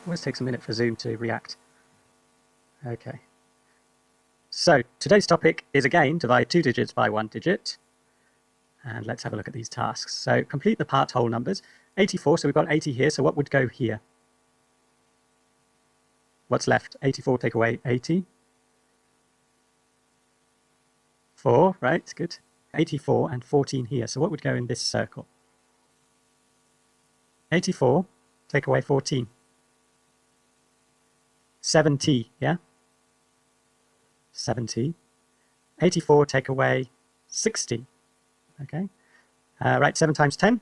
Always takes a minute for Zoom to react. Okay. So today's topic is again divide two digits by one digit. And let's have a look at these tasks. So complete the part whole numbers. 84, so we've got 80 here, so what would go here? What's left? 84 take away 80. 4, right, good. 84 and 14 here, so what would go in this circle? 84 take away 14. 70, yeah? 70. 84 take away 60. Okay. Right, 7 times 10.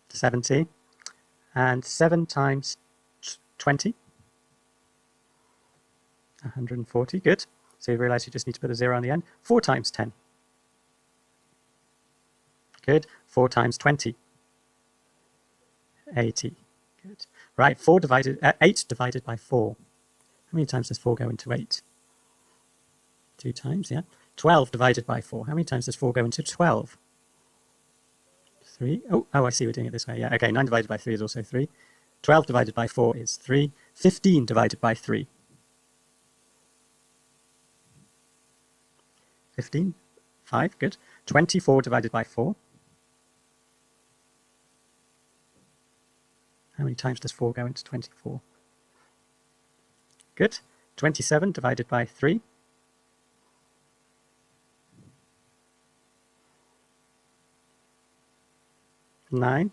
70. And 7 times 20. 140, good. So you realize you just need to put a 0 on the end. 4 times 10. Good. 4 times 20. 80. Good. Right, 8 divided by 4. How many times does 4 go into 8? 2 times, yeah. 12 divided by 4. How many times does 4 go into 12? 3. Oh, I see we're doing it this way. Yeah, okay. 9 divided by 3 is also 3. 12 divided by 4 is 3. 15 divided by 3. 15. 5, good. 24 divided by 4. How many times does 4 go into 24? Good. 27 divided by 3. 9.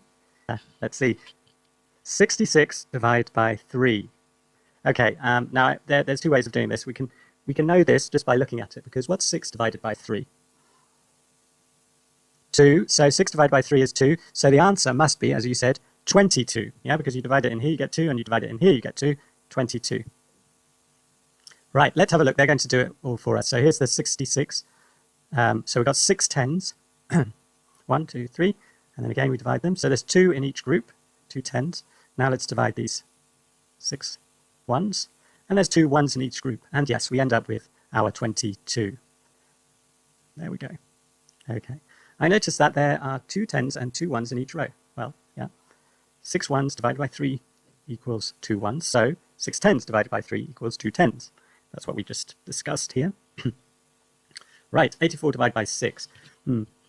Let's see. 66 divided by 3. Okay, now there's two ways of doing this. We can know this just by looking at it, because what's 6 divided by 3? 2. So 6 divided by 3 is 2. So the answer must be, as you said, 22. Yeah, because you divide it in here, you get 2, and you divide it in here, you get 2. 22. Right, let's have a look. They're going to do it all for us. So here's the 66. So we've got 6 tens. 1, 2, 3. And then again we divide them. So there's 2 in each group, 2 tens. Now let's divide these 6 ones. And there's 2 ones in each group. And yes, we end up with our 22. There we go. Okay. I noticed that there are 2 tens and 2 ones in each row. Well, yeah. 6 ones divided by 3 equals 2 ones. So 6 tens divided by 3 equals 2 tens. That's what we just discussed here. Right, 84 divided by 6.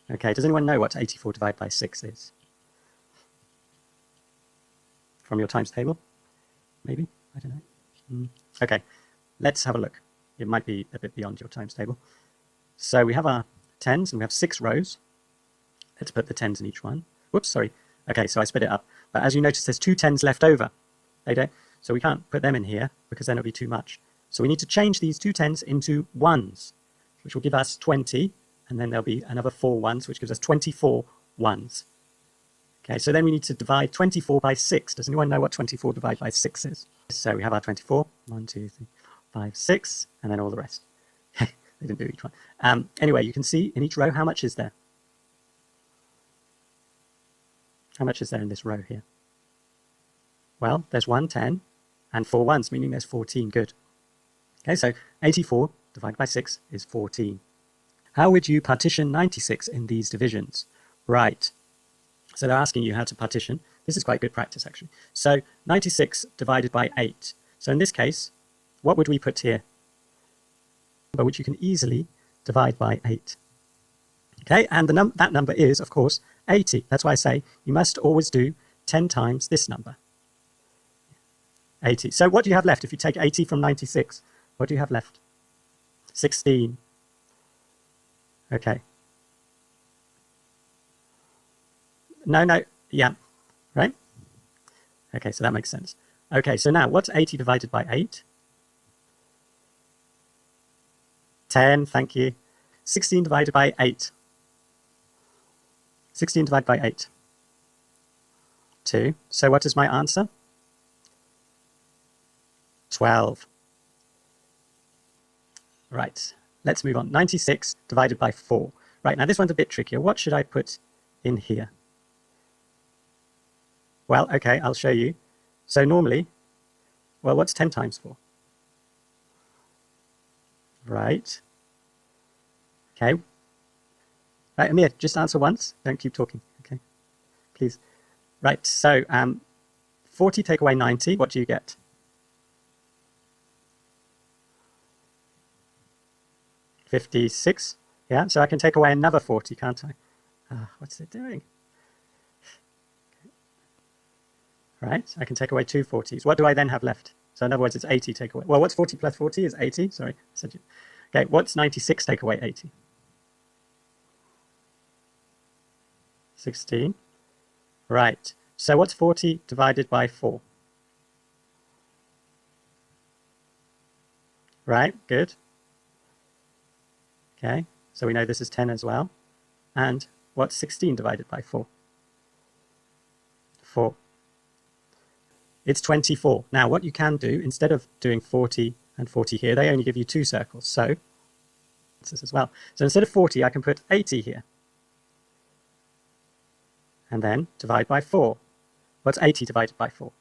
Okay, does anyone know what 84 divided by 6 is? From your times table? Maybe? I don't know. Okay, let's have a look. It might be a bit beyond your times table. So we have our tens, and we have 6 rows. Let's put the tens in each one. Whoops, sorry. Okay, so I split it up. But as you notice, there's 2 tens left over. So we can't put them in here, because then it'll be too much. So we need to change these 2 tens into ones, which will give us 20. And then there'll be another 4 ones, which gives us 24 ones. Okay, so then we need to divide 24 by 6. Does anyone know what 24 divided by 6 is? So we have our 24. 1, 2, 3, 5, 6, and then all the rest. They didn't do each one. Anyway, you can see in each row, how much is there? How much is there in this row here? Well, there's 1 10 and 4 ones, meaning there's 14. Good. Okay, so 84 divided by 6 is 14. How would you partition 96 in these divisions? Right. So they're asking you how to partition. This is quite good practice, actually. So 96 divided by 8. So in this case, what would we put here? But which you can easily divide by 8. Okay, and that number is, of course, 80. That's why I say you must always do 10 times this number. 80. So what do you have left if you take 80 from 96? What do you have left? 16. Okay. No, yeah, right? Okay, so that makes sense. Okay, so now what's 80 divided by 8? 10, thank you. 16 divided by 8. 16 divided by 8. 2. So what is my answer? 12. Right. Let's move on. 96 divided by 4. Right, now this one's a bit trickier. What should I put in here? Well, okay, I'll show you. So normally, well, what's 10 times 4? Right. Okay. Right, Amir, just answer once. Don't keep talking, okay? Please. Right, so 40 take away 90, what do you get? 56. Yeah, so I can take away another 40, can't I? What's it doing? Right, I can take away two 40s. What do I then have left? So in other words, it's 80 take away. Well, what's 40 plus 40 is 80. Sorry. Okay, what's 96 take away 80? 16. Right. So what's 40 divided by 4? Right, good. Okay, so we know this is 10 as well. And what's 16 divided by 4? 4. It's 24. Now, what you can do, instead of doing 40 and 40 here, they only give you 2 circles. So, this as well. So instead of 40, I can put 80 here. And then divide by 4. What's 80 divided by 4?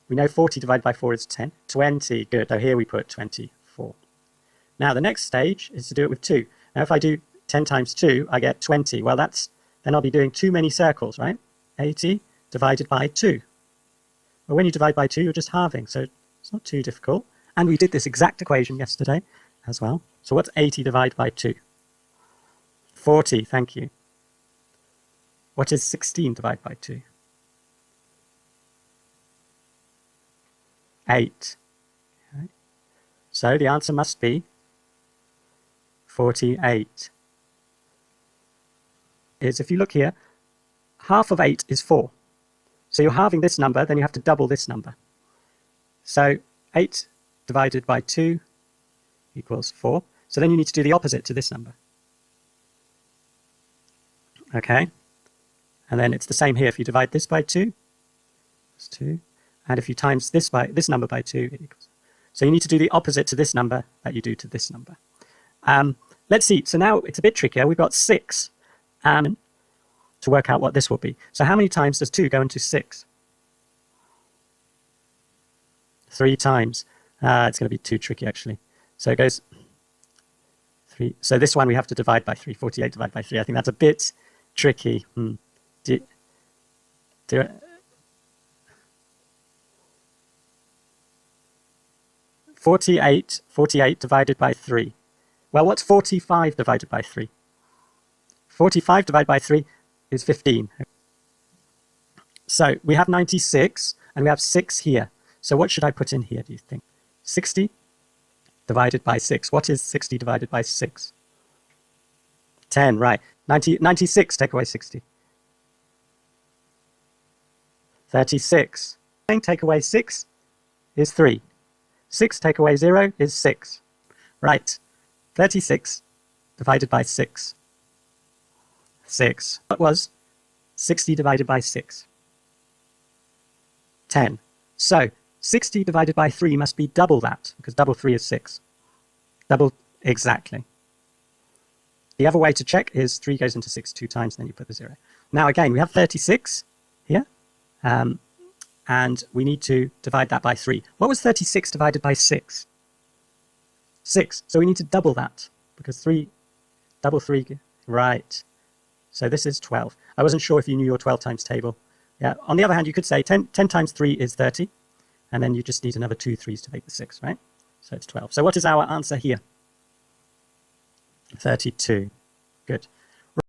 We know 40 divided by 4 is 10. 20, good. So here we put 24. Now, the next stage is to do it with 2. Now, if I do 10 times 2, I get 20. Well, then I'll be doing too many circles, right? 80 divided by 2. Well, when you divide by 2, you're just halving, so it's not too difficult. And we did this exact equation yesterday as well. So what's 80 divided by 2? 40, thank you. What is 16 divided by 2? 8. Okay. So the answer must be 48. If you look here, half of 8 is 4. So you're halving this number, then you have to double this number. So 8 divided by 2 equals 4. So then you need to do the opposite to this number. Okay? And then it's the same here. If you divide this by 2, it's 2. And if you times this number by 2, it equals. So you need to do the opposite to this number that you do to this number. Let's see. So now it's a bit trickier. We've got 6 to work out what this will be. So how many times does 2 go into 6? 3 times. It's going to be too tricky, actually. So it goes 3. So this one we have to divide by 3. 48 divided by 3. I think that's a bit tricky. Do it. 48 divided by 3. Well, what's 45 divided by 3? 45 divided by 3 is 15. So we have 96, and we have 6 here. So what should I put in here, do you think? 60 divided by 6. What is 60 divided by 6? 10, right. 96, take away 60. 36. Take away 6 is 3. 6 take away 0 is 6. Right. 36 divided by 6. 6. What was 60 divided by 6? 10. So 60 divided by 3 must be double that, because double 3 is 6. Double, exactly. The other way to check is 3 goes into 6 2 times, then you put the 0. Now again, we have 36 here, and we need to divide that by 3. What was 36 divided by 6? 6. So we need to double that, because double 3, right. So this is 12. I wasn't sure if you knew your 12 times table. Yeah. On the other hand, you could say 10 times 3 is 30, and then you just need another 2 3s to make the 6, right? So it's 12. So what is our answer here? 32. Good.